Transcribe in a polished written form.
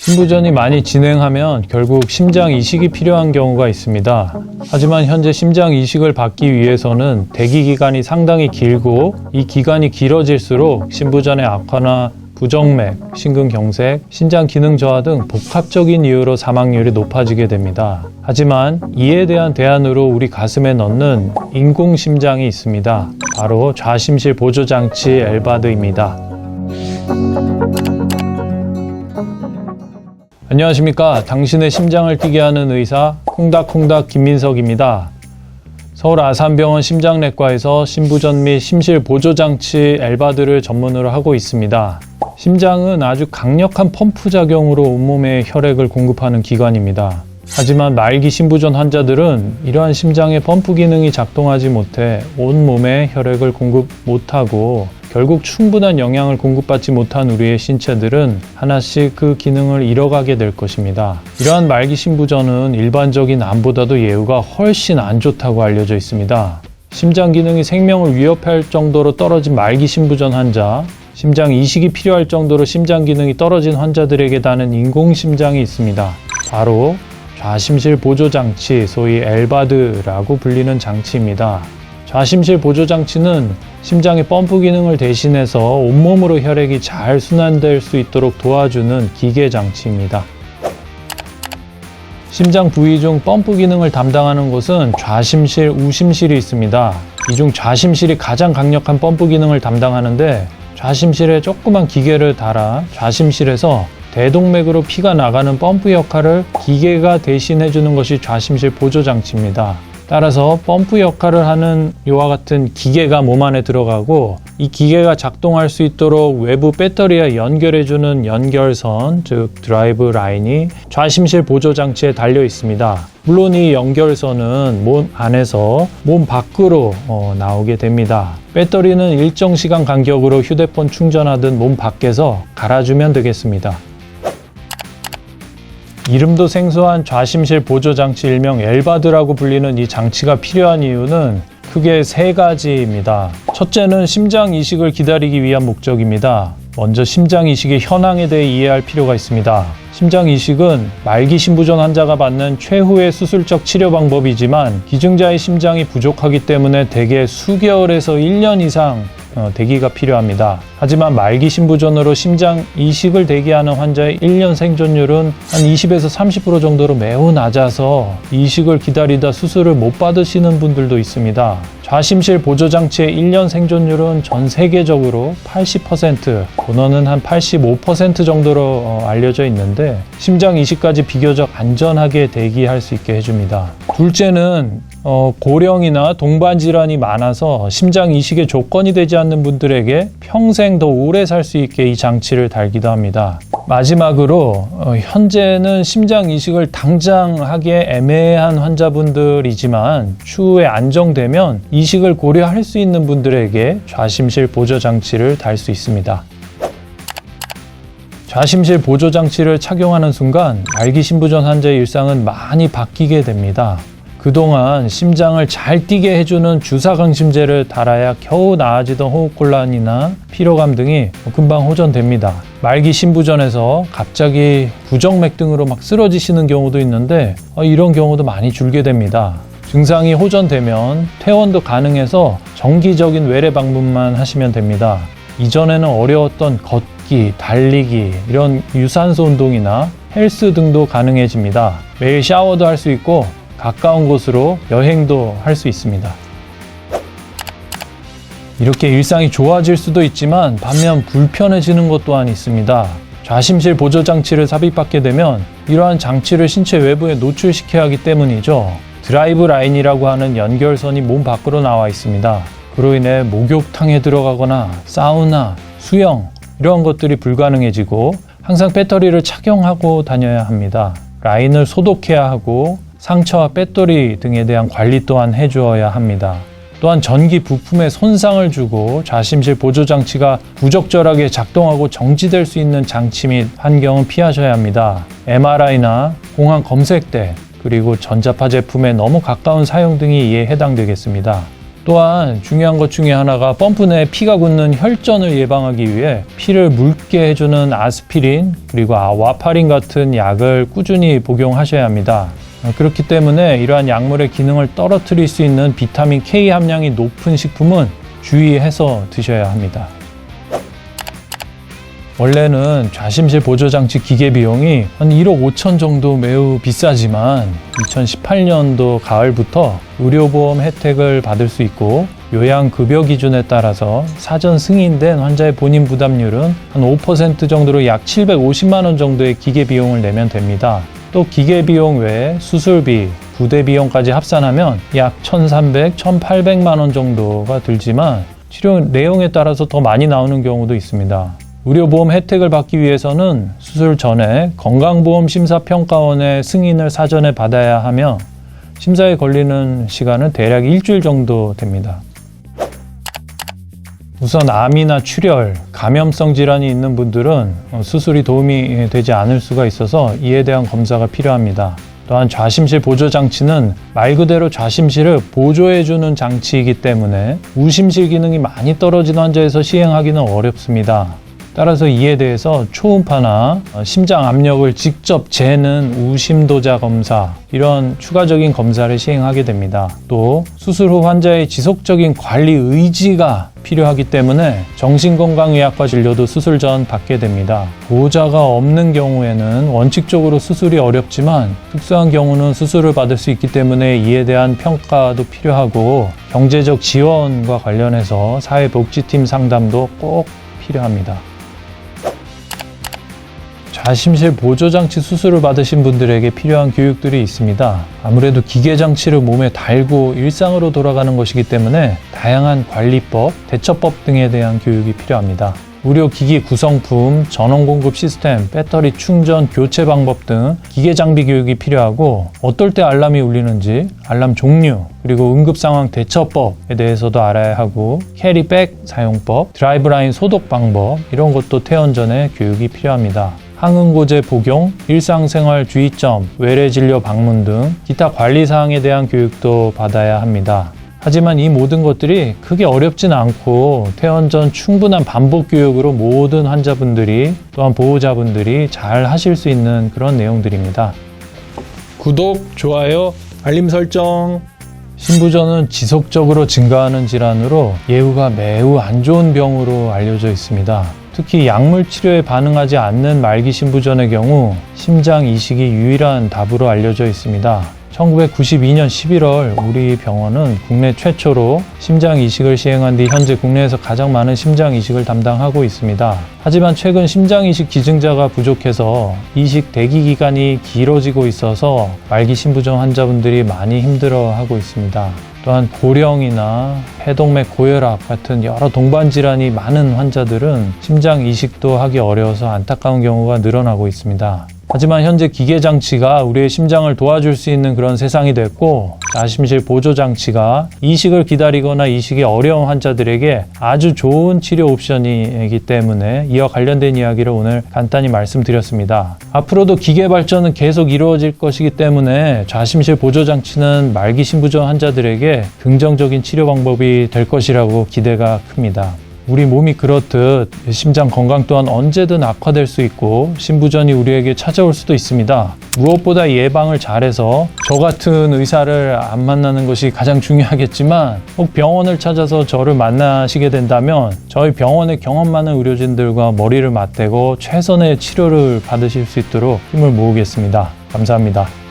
심부전이 많이 진행하면 결국 심장 이식이 필요한 경우가 있습니다. 하지만 현재 심장 이식을 받기 위해서는 대기 기간이 상당히 길고 이 기간이 길어질수록 심부전의 악화나 부정맥, 심근경색, 신장 기능 저하 등 복합적인 이유로 사망률이 높아지게 됩니다. 하지만 이에 대한 대안으로 우리 가슴에 넣는 인공심장이 있습니다. 바로 좌심실 보조장치 엘바드입니다. 안녕하십니까. 당신의 심장을 뛰게 하는 의사 콩닥콩닥 김민석입니다. 서울 아산병원 심장내과에서 심부전 및 심실 보조장치 엘바드를 전문으로 하고 있습니다. 심장은 아주 강력한 펌프 작용으로 온몸에 혈액을 공급하는 기관입니다. 하지만 말기 심부전 환자들은 이러한 심장의 펌프 기능이 작동하지 못해 온몸에 혈액을 공급 못하고 결국 충분한 영양을 공급받지 못한 우리의 신체들은 하나씩 그 기능을 잃어가게 될 것입니다. 이러한 말기 심부전은 일반적인 암보다도 예후가 훨씬 안 좋다고 알려져 있습니다. 심장 기능이 생명을 위협할 정도로 떨어진 말기 심부전 환자, 심장 이식이 필요할 정도로 심장 기능이 떨어진 환자들에게 다는 인공심장이 있습니다. 바로 좌심실 보조장치, 소위 엘바드라고 불리는 장치입니다. 좌심실 보조장치는 심장의 펌프 기능을 대신해서 온몸으로 혈액이 잘 순환될 수 있도록 도와주는 기계 장치입니다. 심장 부위 중 펌프 기능을 담당하는 곳은 좌심실, 우심실이 있습니다. 이 중 좌심실이 가장 강력한 펌프 기능을 담당하는데 좌심실에 조그만 기계를 달아 좌심실에서 대동맥으로 피가 나가는 펌프 역할을 기계가 대신해주는 것이 좌심실 보조장치입니다. 따라서 펌프 역할을 하는 이와 같은 기계가 몸 안에 들어가고 이 기계가 작동할 수 있도록 외부 배터리와 연결해주는 연결선, 즉 드라이브 라인이 좌심실 보조장치에 달려 있습니다. 물론 이 연결선은 몸 안에서 몸 밖으로 나오게 됩니다. 배터리는 일정 시간 간격으로 휴대폰 충전하듯 몸 밖에서 갈아주면 되겠습니다. 이름도 생소한 좌심실 보조장치 일명 엘바드라고 불리는 이 장치가 필요한 이유는 크게 세 가지입니다. 첫째는 심장 이식을 기다리기 위한 목적입니다. 먼저 심장 이식의 현황에 대해 이해할 필요가 있습니다. 심장 이식은 말기 심부전 환자가 받는 최후의 수술적 치료 방법이지만 기증자의 심장이 부족하기 때문에 대개 수개월에서 1년 이상 대기가 필요합니다. 하지만 말기 심부전으로 심장 이식을 대기하는 환자의 1년 생존율은 한 20에서 30% 정도로 매우 낮아서 이식을 기다리다 수술을 못 받으시는 분들도 있습니다. 좌심실 보조장치의 1년 생존율은 전 세계적으로 80%, 본어는 한 85% 정도로 알려져 있는데 심장 이식까지 비교적 안전하게 대기할 수 있게 해줍니다. 둘째는 고령이나 동반 질환이 많아서 심장 이식의 조건이 되지 않는 분들에게 평생 더 오래 살 수 있게 이 장치를 달기도 합니다. 마지막으로 현재는 심장 이식을 당장 하기에 애매한 환자분들이지만 추후에 안정되면 이식을 고려할 수 있는 분들에게 좌심실 보조장치를 달 수 있습니다. 좌심실 보조장치를 착용하는 순간 말기 심부전 환자의 일상은 많이 바뀌게 됩니다. 그동안 심장을 잘 뛰게 해주는 주사강심제를 달아야 겨우 나아지던 호흡곤란이나 피로감 등이 금방 호전됩니다. 말기 심부전에서 갑자기 부정맥 등으로 막 쓰러지시는 경우도 있는데 이런 경우도 많이 줄게 됩니다. 증상이 호전되면 퇴원도 가능해서 정기적인 외래 방문만 하시면 됩니다. 이전에는 어려웠던 걷기, 달리기, 이런 유산소 운동이나 헬스 등도 가능해집니다. 매일 샤워도 할 수 있고 가까운 곳으로 여행도 할 수 있습니다. 이렇게 일상이 좋아질 수도 있지만 반면 불편해지는 것 또한 있습니다. 좌심실 보조장치를 삽입받게 되면 이러한 장치를 신체 외부에 노출시켜야 하기 때문이죠. 드라이브 라인이라고 하는 연결선이 몸 밖으로 나와 있습니다. 그로 인해 목욕탕에 들어가거나 사우나, 수영 이러한 것들이 불가능해지고 항상 배터리를 착용하고 다녀야 합니다. 라인을 소독해야 하고 상처와 배터리 등에 대한 관리 또한 해주어야 합니다. 또한 전기 부품에 손상을 주고 좌심실 보조장치가 부적절하게 작동하고 정지될 수 있는 장치 및 환경은 피하셔야 합니다. MRI나 공황 검색대 그리고 전자파 제품에 너무 가까운 사용 등이 이에 해당되겠습니다. 또한 중요한 것 중에 하나가 펌프 내 피가 굳는 혈전을 예방하기 위해 피를 묽게 해주는 아스피린 그리고 와파린 같은 약을 꾸준히 복용하셔야 합니다. 그렇기 때문에 이러한 약물의 기능을 떨어뜨릴 수 있는 비타민 K 함량이 높은 식품은 주의해서 드셔야 합니다. 원래는 좌심실 보조장치 기계 비용이 한 1억 5천 정도 매우 비싸지만 2018년도 가을부터 의료보험 혜택을 받을 수 있고 요양급여 기준에 따라서 사전 승인된 환자의 본인 부담률은 한 5% 정도로 약 750만 원 정도의 기계 비용을 내면 됩니다. 또 기계 비용 외에 수술비, 부대 비용까지 합산하면 약 1,300, 1,800만 원 정도가 들지만 치료 내용에 따라서 더 많이 나오는 경우도 있습니다. 의료보험 혜택을 받기 위해서는 수술 전에 건강보험심사평가원의 승인을 사전에 받아야 하며 심사에 걸리는 시간은 대략 일주일 정도 됩니다. 우선 암이나 출혈, 감염성 질환이 있는 분들은 수술이 도움이 되지 않을 수가 있어서 이에 대한 검사가 필요합니다. 또한 좌심실 보조장치는 말 그대로 좌심실을 보조해주는 장치이기 때문에 우심실 기능이 많이 떨어진 환자에서 시행하기는 어렵습니다. 따라서 이에 대해서 초음파나 심장 압력을 직접 재는 우심도자 검사, 이런 추가적인 검사를 시행하게 됩니다. 또 수술 후 환자의 지속적인 관리 의지가 필요하기 때문에 정신건강의학과 진료도 수술 전 받게 됩니다. 보호자가 없는 경우에는 원칙적으로 수술이 어렵지만 특수한 경우는 수술을 받을 수 있기 때문에 이에 대한 평가도 필요하고 경제적 지원과 관련해서 사회복지팀 상담도 꼭 필요합니다. 좌심실 보조장치 수술을 받으신 분들에게 필요한 교육들이 있습니다. 아무래도 기계장치를 몸에 달고 일상으로 돌아가는 것이기 때문에 다양한 관리법, 대처법 등에 대한 교육이 필요합니다. 의료기기 구성품, 전원 공급 시스템, 배터리 충전, 교체 방법 등 기계 장비 교육이 필요하고 어떨 때 알람이 울리는지, 알람 종류, 그리고 응급상황 대처법에 대해서도 알아야 하고 캐리백 사용법, 드라이브라인 소독 방법 이런 것도 퇴원 전에 교육이 필요합니다. 항응고제 복용, 일상생활 주의점, 외래진료 방문 등 기타 관리사항에 대한 교육도 받아야 합니다. 하지만 이 모든 것들이 크게 어렵진 않고 퇴원 전 충분한 반복 교육으로 모든 환자분들이 또한 보호자분들이 잘 하실 수 있는 그런 내용들입니다. 구독, 좋아요, 알림 설정. 신부전은 지속적으로 증가하는 질환으로 예후가 매우 안 좋은 병으로 알려져 있습니다. 특히 약물 치료에 반응하지 않는 말기 신부전의 경우 심장 이식이 유일한 답으로 알려져 있습니다. 1992년 11월 우리 병원은 국내 최초로 심장 이식을 시행한 뒤 현재 국내에서 가장 많은 심장 이식을 담당하고 있습니다. 하지만 최근 심장 이식 기증자가 부족해서 이식 대기 기간이 길어지고 있어서 말기 신부전 환자분들이 많이 힘들어하고 있습니다. 또한 고령이나 폐동맥 고혈압 같은 여러 동반 질환이 많은 환자들은 심장 이식도 하기 어려워서 안타까운 경우가 늘어나고 있습니다. 하지만 현재 기계장치가 우리의 심장을 도와줄 수 있는 그런 세상이 됐고 좌심실 보조장치가 이식을 기다리거나 이식이 어려운 환자들에게 아주 좋은 치료 옵션이기 때문에 이와 관련된 이야기를 오늘 간단히 말씀드렸습니다. 앞으로도 기계 발전은 계속 이루어질 것이기 때문에 좌심실 보조장치는 말기 신부전 환자들에게 긍정적인 치료 방법이 될 것이라고 기대가 큽니다. 우리 몸이 그렇듯 심장 건강 또한 언제든 악화될 수 있고 신부전이 우리에게 찾아올 수도 있습니다. 무엇보다 예방을 잘해서 저 같은 의사를 안 만나는 것이 가장 중요하겠지만 혹 병원을 찾아서 저를 만나시게 된다면 저희 병원의 경험 많은 의료진들과 머리를 맞대고 최선의 치료를 받으실 수 있도록 힘을 모으겠습니다. 감사합니다.